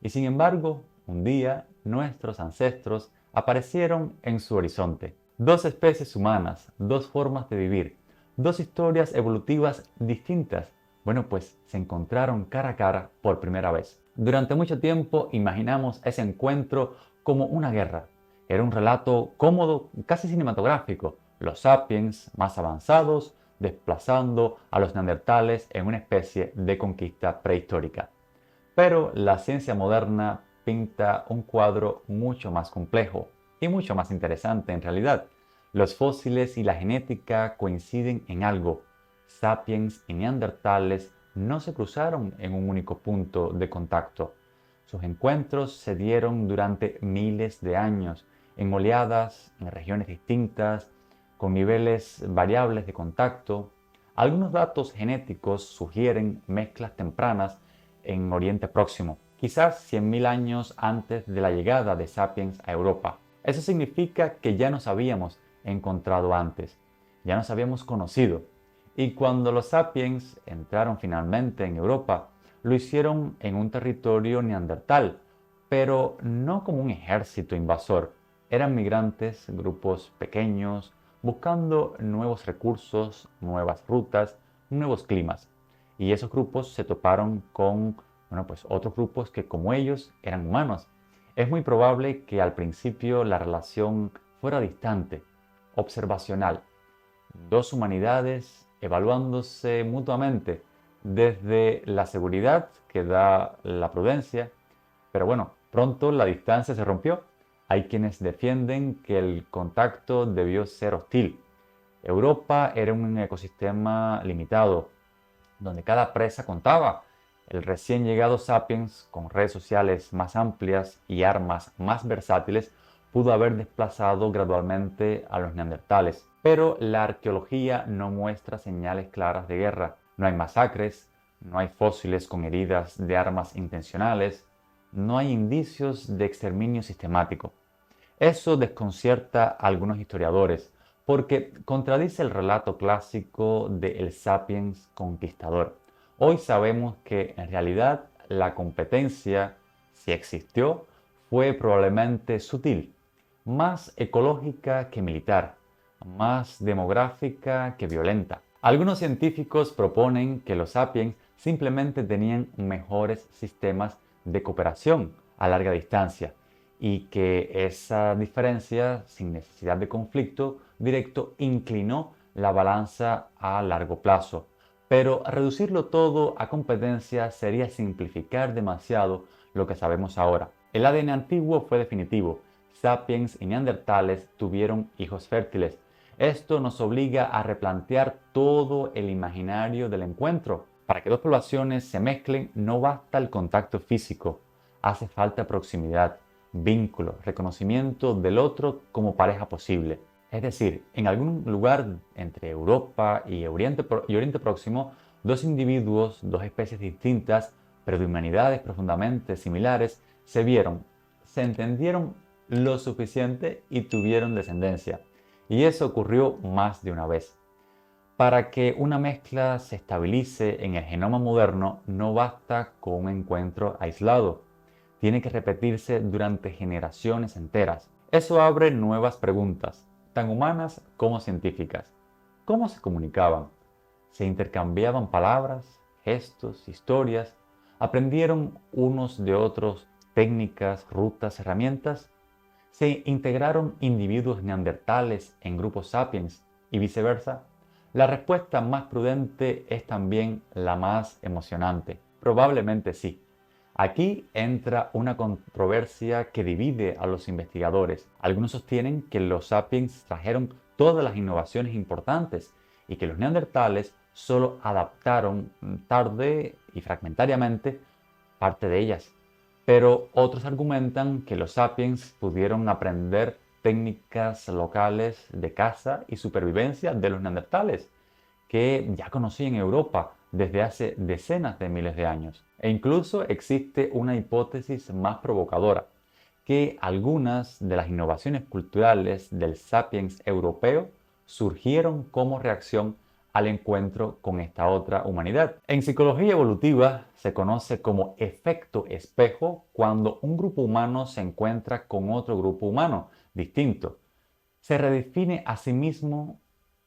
Y sin embargo, un día, nuestros ancestros aparecieron en su horizonte. Dos especies humanas, dos formas de vivir, dos historias evolutivas distintas. Bueno, pues se encontraron cara a cara por primera vez. Durante mucho tiempo imaginamos ese encuentro como una guerra. Era un relato cómodo, casi cinematográfico. Los sapiens más avanzados desplazando a los neandertales en una especie de conquista prehistórica. Pero la ciencia moderna pinta un cuadro mucho más complejo y mucho más interesante en realidad. Los fósiles y la genética coinciden en algo. Sapiens y neandertales no se cruzaron en un único punto de contacto. Sus encuentros se dieron durante miles de años, en oleadas, en regiones distintas, con niveles variables de contacto. Algunos datos genéticos sugieren mezclas tempranas en Oriente Próximo, quizás 100.000 años antes de la llegada de Sapiens a Europa. Eso significa que ya nos habíamos encontrado antes, ya nos habíamos conocido. Y cuando los Sapiens entraron finalmente en Europa, lo hicieron en un territorio neandertal, pero no como un ejército invasor. Eran migrantes, grupos pequeños, buscando nuevos recursos, nuevas rutas, nuevos climas. Y esos grupos se toparon con, otros grupos que como ellos eran humanos. Es muy probable que al principio la relación fuera distante, observacional. Dos humanidades evaluándose mutuamente desde la seguridad que da la prudencia. Pero bueno, pronto la distancia se rompió. Hay quienes defienden que el contacto debió ser hostil. Europa era un ecosistema limitado, donde cada presa contaba. El recién llegado Sapiens, con redes sociales más amplias y armas más versátiles, pudo haber desplazado gradualmente a los neandertales. Pero la arqueología no muestra señales claras de guerra. No hay masacres, no hay fósiles con heridas de armas intencionales, no hay indicios de exterminio sistemático. Eso desconcierta a algunos historiadores, porque contradice el relato clásico de el sapiens conquistador. Hoy sabemos que en realidad la competencia, si existió, fue probablemente sutil, más ecológica que militar, más demográfica que violenta. Algunos científicos proponen que los sapiens simplemente tenían mejores sistemas de cooperación a larga distancia y que esa diferencia, sin necesidad de conflicto directo, inclinó la balanza a largo plazo. Pero reducirlo todo a competencia sería simplificar demasiado lo que sabemos ahora. El ADN antiguo fue definitivo. Sapiens y neandertales tuvieron hijos fértiles. Esto nos obliga a replantear todo el imaginario del encuentro. Para que dos poblaciones se mezclen no basta el contacto físico, hace falta proximidad, vínculo, reconocimiento del otro como pareja posible. Es decir, en algún lugar entre Europa y Oriente Próximo, dos individuos, dos especies distintas, pero de humanidades profundamente similares, se vieron, se entendieron lo suficiente y tuvieron descendencia. Y eso ocurrió más de una vez. Para que una mezcla se estabilice en el genoma moderno, no basta con un encuentro aislado. Tiene que repetirse durante generaciones enteras. Eso abre nuevas preguntas, tan humanas como científicas. ¿Cómo se comunicaban? ¿Se intercambiaban palabras, gestos, historias? ¿Aprendieron unos de otros técnicas, rutas, herramientas? ¿Se integraron individuos neandertales en grupos sapiens y viceversa? La respuesta más prudente es también la más emocionante. Probablemente sí. Aquí entra una controversia que divide a los investigadores. Algunos sostienen que los sapiens trajeron todas las innovaciones importantes y que los neandertales solo adaptaron tarde y fragmentariamente parte de ellas. Pero otros argumentan que los sapiens pudieron aprender técnicas locales de caza y supervivencia de los neandertales, que ya conocían Europa desde hace decenas de miles de años. E incluso existe una hipótesis más provocadora, que algunas de las innovaciones culturales del sapiens europeo surgieron como reacción al encuentro con esta otra humanidad. En psicología evolutiva se conoce como efecto espejo cuando un grupo humano se encuentra con otro grupo humano distinto. Se redefine a sí mismo,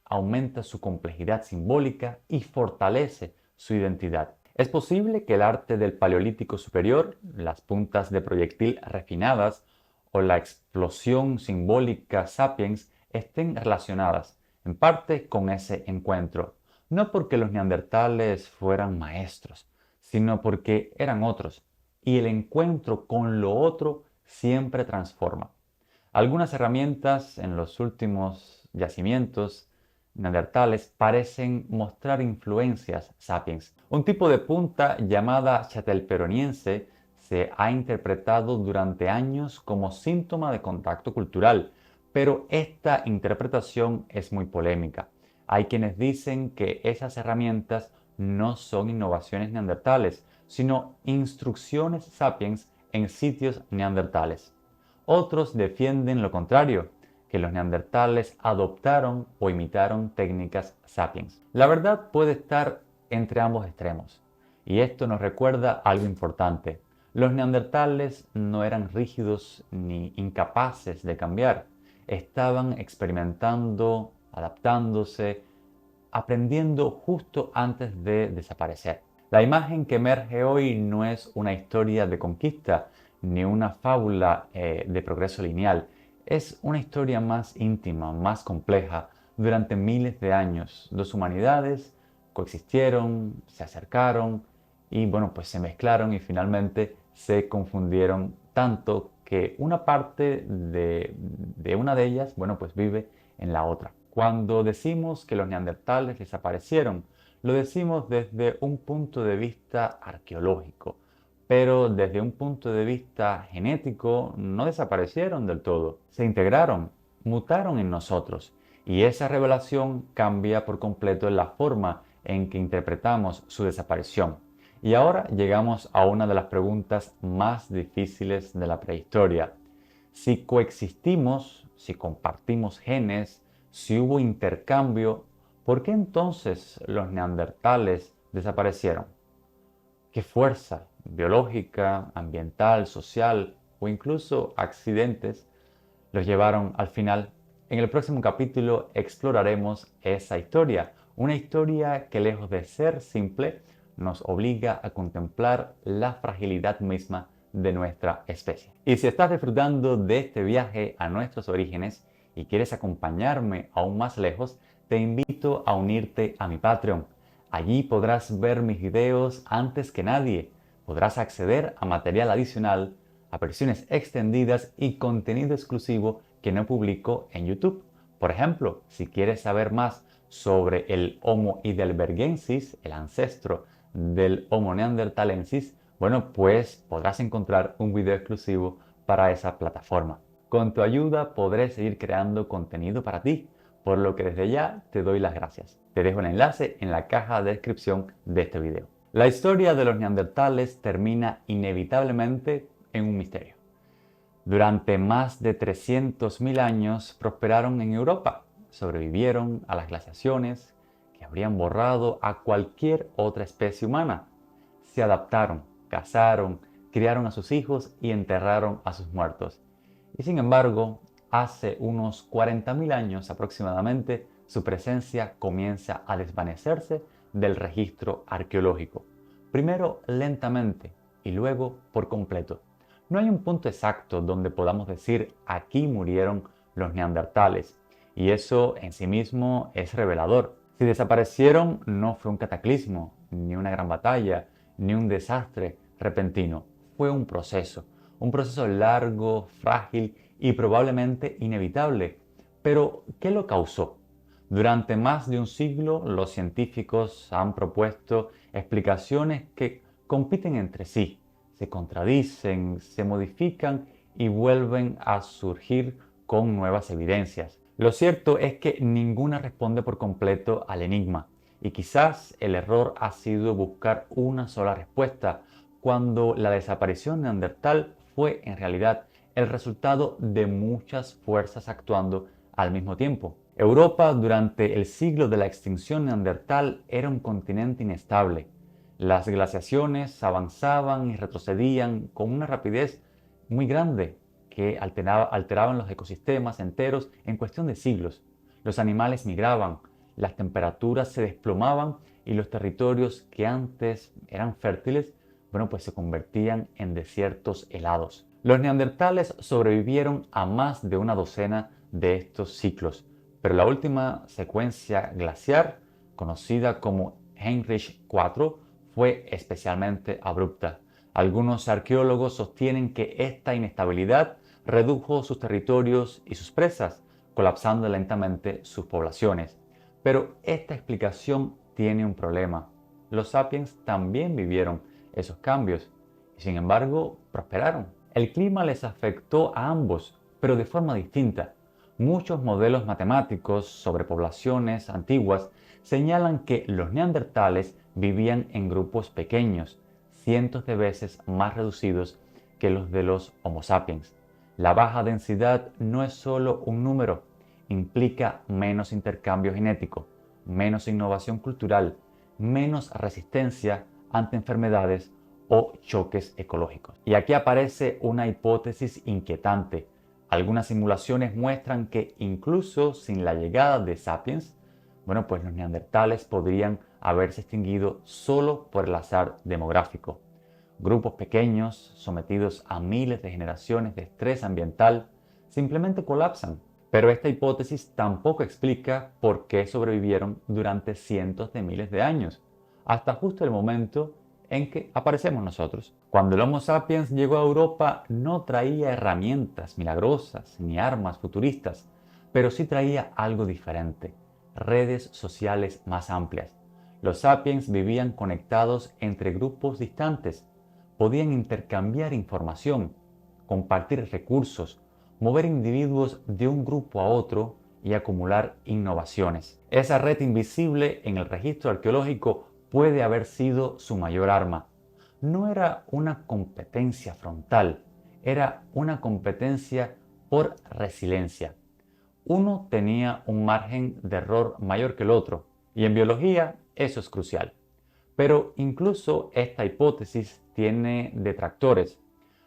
aumenta su complejidad simbólica y fortalece su identidad. Es posible que el arte del Paleolítico superior, las puntas de proyectil refinadas o la explosión simbólica sapiens estén relacionadas en parte con ese encuentro, no porque los neandertales fueran maestros, sino porque eran otros, y el encuentro con lo otro siempre transforma. Algunas herramientas en los últimos yacimientos neandertales parecen mostrar influencias sapiens. Un tipo de punta llamada chatelperoniense se ha interpretado durante años como síntoma de contacto cultural, pero esta interpretación es muy polémica. Hay quienes dicen que esas herramientas no son innovaciones neandertales, sino instrucciones sapiens en sitios neandertales. Otros defienden lo contrario, que los neandertales adoptaron o imitaron técnicas sapiens. La verdad puede estar entre ambos extremos, y esto nos recuerda algo importante. Los neandertales no eran rígidos ni incapaces de cambiar. Estaban experimentando, adaptándose, aprendiendo justo antes de desaparecer. La imagen que emerge hoy no es una historia de conquista ni una fábula de progreso lineal. Es una historia más íntima, más compleja. Durante miles de años, dos humanidades coexistieron, se acercaron y pues se mezclaron y finalmente se confundieron tanto que una parte de una de ellas, pues vive en la otra. Cuando decimos que los neandertales desaparecieron, lo decimos desde un punto de vista arqueológico, pero desde un punto de vista genético no desaparecieron del todo, se integraron, mutaron en nosotros, y esa revelación cambia por completo la forma en que interpretamos su desaparición. Y ahora llegamos a una de las preguntas más difíciles de la prehistoria. Si coexistimos, si compartimos genes, si hubo intercambio, ¿por qué entonces los neandertales desaparecieron? ¿Qué fuerza biológica, ambiental, social o incluso accidentes los llevaron al final? En el próximo capítulo exploraremos esa historia, una historia que lejos de ser simple, nos obliga a contemplar la fragilidad misma de nuestra especie. Y si estás disfrutando de este viaje a nuestros orígenes y quieres acompañarme aún más lejos, te invito a unirte a mi Patreon. Allí podrás ver mis videos antes que nadie, podrás acceder a material adicional, a versiones extendidas y contenido exclusivo que no publico en YouTube. Por ejemplo, si quieres saber más sobre el Homo heidelbergensis, el ancestro del Homo neanderthalensis, bueno, pues podrás encontrar un video exclusivo para esa plataforma. Con tu ayuda podré seguir creando contenido para ti, por lo que desde ya te doy las gracias. Te dejo el enlace en la caja de descripción de este video. La historia de los neandertales termina inevitablemente en un misterio. Durante más de 300.000 años prosperaron en Europa, sobrevivieron a las glaciaciones que habrían borrado a cualquier otra especie humana. Se adaptaron, cazaron, criaron a sus hijos y enterraron a sus muertos. Y sin embargo, hace unos 40.000 años aproximadamente, su presencia comienza a desvanecerse del registro arqueológico. Primero lentamente y luego por completo. No hay un punto exacto donde podamos decir aquí murieron los neandertales, y eso en sí mismo es revelador. Si desaparecieron no fue un cataclismo, ni una gran batalla, ni un desastre repentino. Fue un proceso largo, frágil y probablemente inevitable. Pero, ¿qué lo causó? Durante más de un siglo, los científicos han propuesto explicaciones que compiten entre sí, se contradicen, se modifican y vuelven a surgir con nuevas evidencias. Lo cierto es que ninguna responde por completo al enigma, y quizás el error ha sido buscar una sola respuesta, cuando la desaparición neandertal fue en realidad el resultado de muchas fuerzas actuando al mismo tiempo. Europa durante el siglo de la extinción neandertal era un continente inestable. Las glaciaciones avanzaban y retrocedían con una rapidez muy grande que alteraban los ecosistemas enteros en cuestión de siglos. Los animales migraban, las temperaturas se desplomaban y los territorios que antes eran fértiles, bueno, pues se convertían en desiertos helados. Los neandertales sobrevivieron a más de una docena de estos ciclos, pero la última secuencia glaciar, conocida como Heinrich IV, fue especialmente abrupta. Algunos arqueólogos sostienen que esta inestabilidad redujo sus territorios y sus presas, colapsando lentamente sus poblaciones. Pero esta explicación tiene un problema. Los sapiens también vivieron esos cambios y sin embargo prosperaron. El clima les afectó a ambos, pero de forma distinta. Muchos modelos matemáticos sobre poblaciones antiguas señalan que los neandertales vivían en grupos pequeños, cientos de veces más reducidos que los de los Homo sapiens. La baja densidad no es solo un número, implica menos intercambio genético, menos innovación cultural, menos resistencia ante enfermedades o choques ecológicos. Y aquí aparece una hipótesis inquietante. Algunas simulaciones muestran que incluso sin la llegada de Sapiens, bueno, pues los neandertales podrían haberse extinguido solo por el azar demográfico. Grupos pequeños, sometidos a miles de generaciones de estrés ambiental, simplemente colapsan. Pero esta hipótesis tampoco explica por qué sobrevivieron durante cientos de miles de años, hasta justo el momento en que aparecemos nosotros. Cuando el Homo sapiens llegó a Europa no traía herramientas milagrosas ni armas futuristas, pero sí traía algo diferente, redes sociales más amplias. Los sapiens vivían conectados entre grupos distantes, podían intercambiar información, compartir recursos, mover individuos de un grupo a otro y acumular innovaciones. Esa red invisible en el registro arqueológico puede haber sido su mayor arma. No era una competencia frontal, era una competencia por resiliencia. Uno tenía un margen de error mayor que el otro, y en biología eso es crucial. Pero incluso esta hipótesis tiene detractores.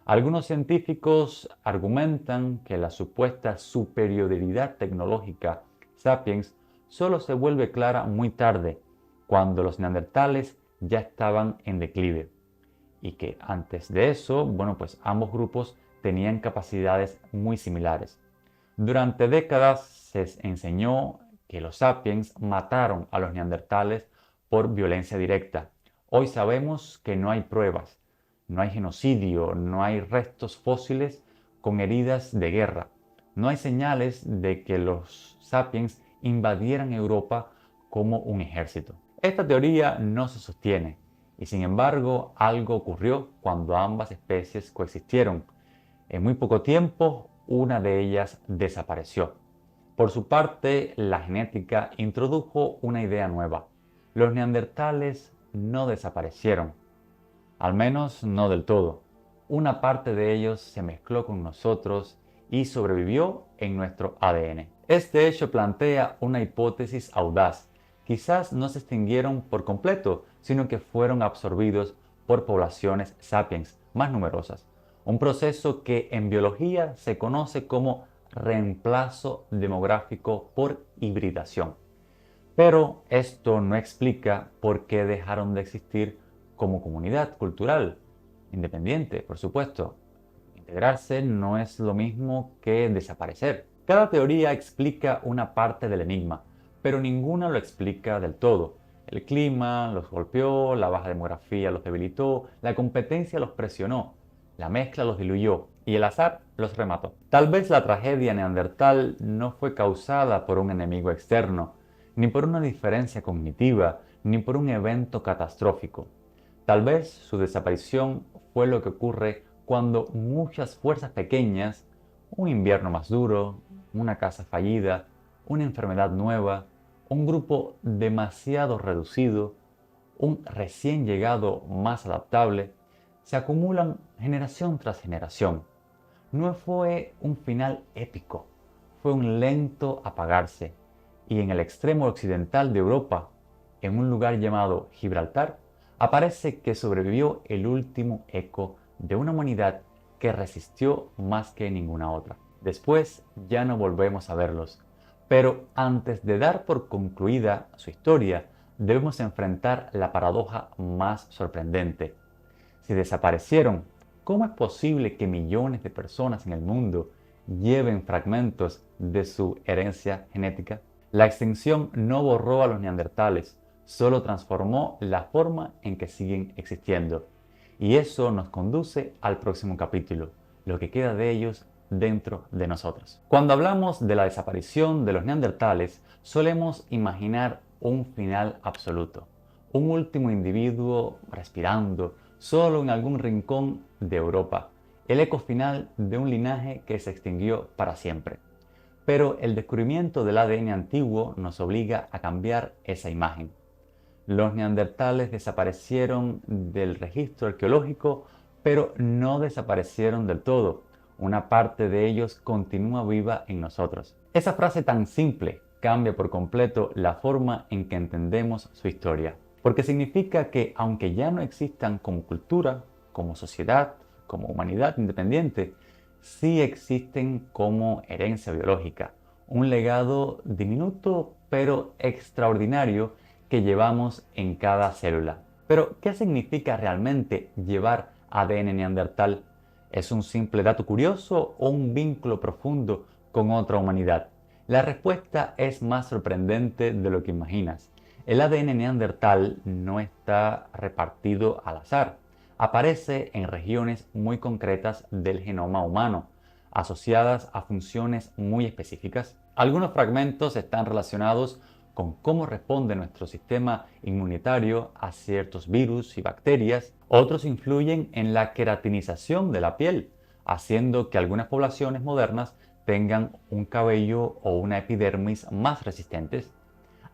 Algunos científicos argumentan que la supuesta superioridad tecnológica sapiens solo se vuelve clara muy tarde, cuando los neandertales ya estaban en declive, y que antes de eso, bueno, pues ambos grupos tenían capacidades muy similares. Durante décadas se enseñó que los sapiens mataron a los neandertales por violencia directa. Hoy sabemos que no hay pruebas, no hay genocidio, no hay restos fósiles con heridas de guerra. No hay señales de que los sapiens invadieran Europa como un ejército. Esta teoría no se sostiene y sin embargo algo ocurrió cuando ambas especies coexistieron. En muy poco tiempo una de ellas desapareció. Por su parte, la genética introdujo una idea nueva. Los neandertales no desaparecieron, al menos no del todo. Una parte de ellos se mezcló con nosotros y sobrevivió en nuestro ADN. Este hecho plantea una hipótesis audaz. Quizás no se extinguieron por completo, sino que fueron absorbidos por poblaciones sapiens más numerosas. Un proceso que en biología se conoce como reemplazo demográfico por hibridación. Pero esto no explica por qué dejaron de existir como comunidad cultural, independiente, por supuesto. Integrarse no es lo mismo que desaparecer. Cada teoría explica una parte del enigma, pero ninguna lo explica del todo. El clima los golpeó, la baja demografía los debilitó, la competencia los presionó, la mezcla los diluyó y el azar los remató. Tal vez la tragedia neandertal no fue causada por un enemigo externo, ni por una diferencia cognitiva, ni por un evento catastrófico. Tal vez su desaparición fue lo que ocurre cuando muchas fuerzas pequeñas, un invierno más duro, una casa fallida, una enfermedad nueva, un grupo demasiado reducido, un recién llegado más adaptable, se acumulan generación tras generación. No fue un final épico, fue un lento apagarse. Y en el extremo occidental de Europa, en un lugar llamado Gibraltar, aparece que sobrevivió el último eco de una humanidad que resistió más que ninguna otra. Después ya no volvemos a verlos, pero antes de dar por concluida su historia, debemos enfrentar la paradoja más sorprendente. Si desaparecieron, ¿cómo es posible que millones de personas en el mundo lleven fragmentos de su herencia genética? La extinción no borró a los neandertales, solo transformó la forma en que siguen existiendo. Y eso nos conduce al próximo capítulo, lo que queda de ellos dentro de nosotros. Cuando hablamos de la desaparición de los neandertales, solemos imaginar un final absoluto, un último individuo respirando solo en algún rincón de Europa, el eco final de un linaje que se extinguió para siempre. Pero el descubrimiento del ADN antiguo nos obliga a cambiar esa imagen. Los neandertales desaparecieron del registro arqueológico, pero no desaparecieron del todo. Una parte de ellos continúa viva en nosotros. Esa frase tan simple cambia por completo la forma en que entendemos su historia, porque significa que aunque ya no existan como cultura, como sociedad, como humanidad independiente, sí existen como herencia biológica, un legado diminuto pero extraordinario que llevamos en cada célula. Pero, ¿qué significa realmente llevar ADN neandertal? ¿Es un simple dato curioso o un vínculo profundo con otra humanidad? La respuesta es más sorprendente de lo que imaginas. El ADN neandertal no está repartido al azar. Aparece en regiones muy concretas del genoma humano, asociadas a funciones muy específicas. Algunos fragmentos están relacionados con cómo responde nuestro sistema inmunitario a ciertos virus y bacterias. Otros influyen en la queratinización de la piel, haciendo que algunas poblaciones modernas tengan un cabello o una epidermis más resistentes.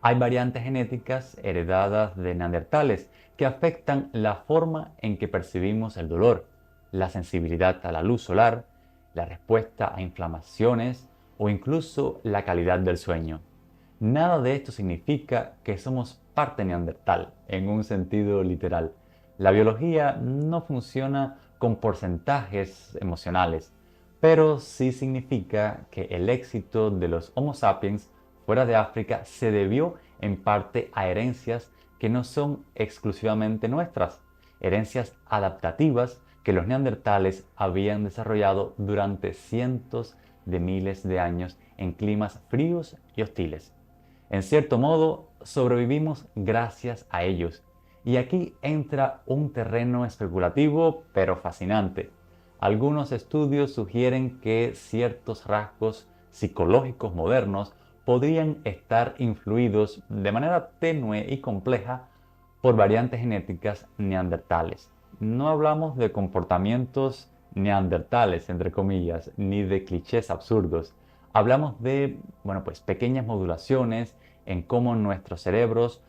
Hay variantes genéticas heredadas de neandertales que afectan la forma en que percibimos el dolor, la sensibilidad a la luz solar, la respuesta a inflamaciones o incluso la calidad del sueño. Nada de esto significa que somos parte neandertal en un sentido literal. La biología no funciona con porcentajes emocionales, pero sí significa que el éxito de los Homo sapiens fuera de África se debió en parte a herencias que no son exclusivamente nuestras, herencias adaptativas que los neandertales habían desarrollado durante cientos de miles de años en climas fríos y hostiles. En cierto modo, sobrevivimos gracias a ellos. Y aquí entra un terreno especulativo pero fascinante. Algunos estudios sugieren que ciertos rasgos psicológicos modernos podrían estar influidos de manera tenue y compleja por variantes genéticas neandertales. No hablamos de comportamientos neandertales, entre comillas, ni de clichés absurdos. Hablamos de, pequeñas modulaciones en cómo nuestros cerebros,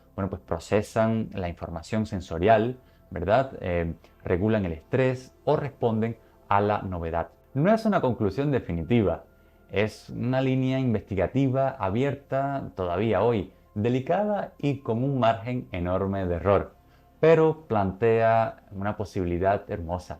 procesan la información sensorial, ¿verdad? Regulan el estrés o responden a la novedad. No es una conclusión definitiva, es una línea investigativa abierta todavía hoy, delicada y con un margen enorme de error, pero plantea una posibilidad hermosa,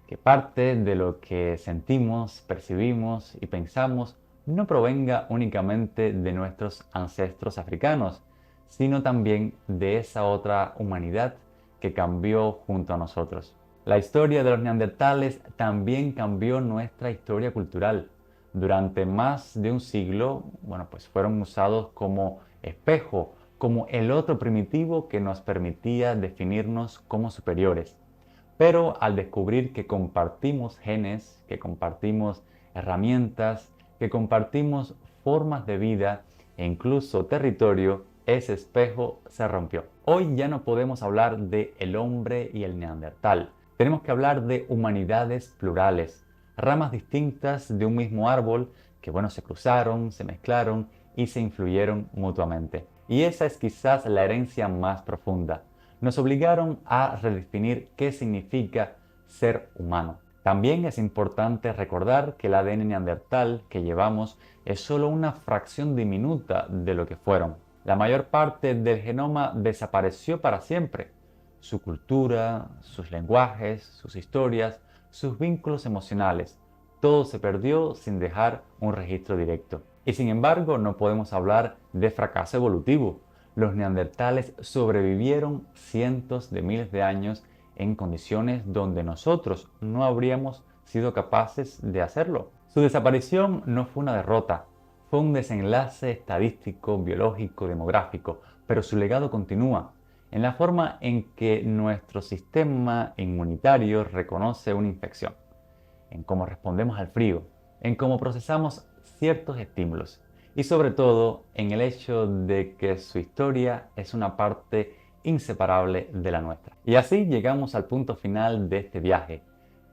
que parte de lo que sentimos, percibimos y pensamos no provenga únicamente de nuestros ancestros africanos, sino también de esa otra humanidad que cambió junto a nosotros. La historia de los neandertales también cambió nuestra historia cultural. Durante más de un siglo, fueron usados como espejo, como el otro primitivo que nos permitía definirnos como superiores. Pero al descubrir que compartimos genes, que compartimos herramientas, que compartimos formas de vida e incluso territorio, ese espejo se rompió. Hoy ya no podemos hablar de el hombre y el neandertal. Tenemos que hablar de humanidades plurales, ramas distintas de un mismo árbol que se cruzaron, se mezclaron y se influyeron mutuamente. Y esa es quizás la herencia más profunda. Nos obligaron a redefinir qué significa ser humano. También es importante recordar que el ADN neandertal que llevamos es solo una fracción diminuta de lo que fueron. La mayor parte del genoma desapareció para siempre. Su cultura, sus lenguajes, sus historias, sus vínculos emocionales, todo se perdió sin dejar un registro directo. Y sin embargo, no podemos hablar de fracaso evolutivo. Los neandertales sobrevivieron cientos de miles de años en condiciones donde nosotros no habríamos sido capaces de hacerlo. Su desaparición no fue una derrota, fue un desenlace estadístico, biológico, demográfico, pero su legado continúa en la forma en que nuestro sistema inmunitario reconoce una infección, en cómo respondemos al frío, en cómo procesamos ciertos estímulos y sobre todo en el hecho de que su historia es una parte inseparable de la nuestra. Y así llegamos al punto final de este viaje.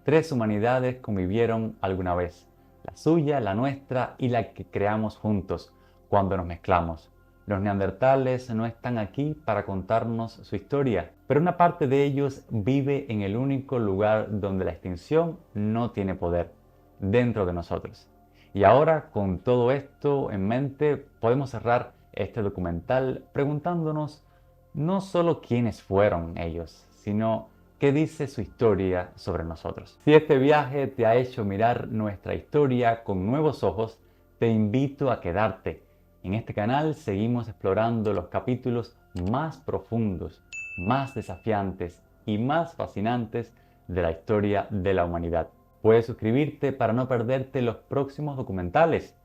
3 humanidades convivieron alguna vez, la suya, la nuestra y la que creamos juntos cuando nos mezclamos. Los neandertales no están aquí para contarnos su historia, pero una parte de ellos vive en el único lugar donde la extinción no tiene poder, dentro de nosotros. Y ahora, con todo esto en mente, podemos cerrar este documental preguntándonos no solo quiénes fueron ellos, sino qué dice su historia sobre nosotros. Si este viaje te ha hecho mirar nuestra historia con nuevos ojos, te invito a quedarte. En este canal seguimos explorando los capítulos más profundos, más desafiantes y más fascinantes de la historia de la humanidad. Puedes suscribirte para no perderte los próximos documentales.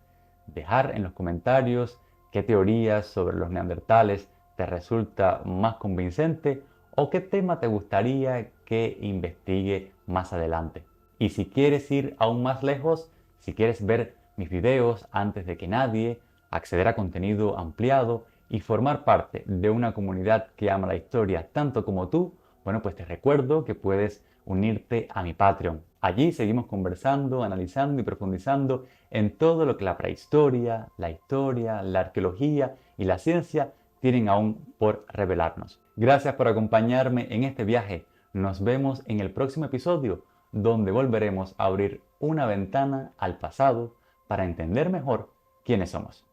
Dejar en los comentarios qué teorías sobre los neandertales te resulta más convincente o qué tema te gustaría que investigue más adelante. Y si quieres ir aún más lejos, si quieres ver mis videos antes de que nadie, acceder a contenido ampliado y formar parte de una comunidad que ama la historia tanto como tú, pues te recuerdo que puedes unirte a mi Patreon. Allí seguimos conversando, analizando y profundizando en todo lo que la prehistoria, la historia, la arqueología y la ciencia tienen aún por revelarnos. Gracias por acompañarme en este viaje. Nos vemos en el próximo episodio, donde volveremos a abrir una ventana al pasado para entender mejor quiénes somos.